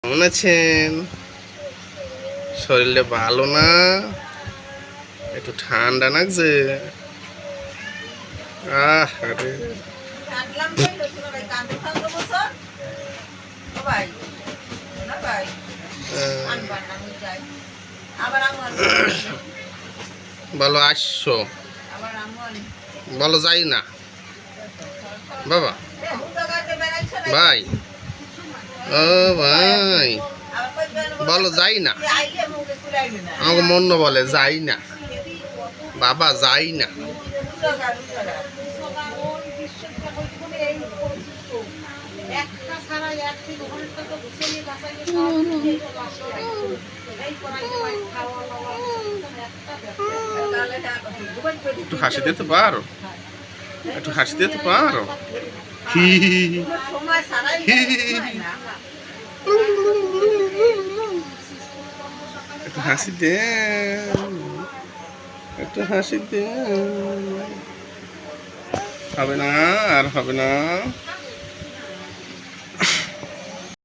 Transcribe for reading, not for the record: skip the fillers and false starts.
কেমন আছেন? শরীরটা ভালো না? একটু ঠান্ডা লাগছে। আরে বলো আসছো, বলো যাই না বাবা। ভাই ও ভাই বলো যাই না, আমাকে মন্য বলে যাই না বাবা, যাই না। একটু হাসি দিতে পারো, একটু হাসি দিতে পারো। একটু হাসি দেন, একটু হাসি দেন। হবে না, আর হবে না।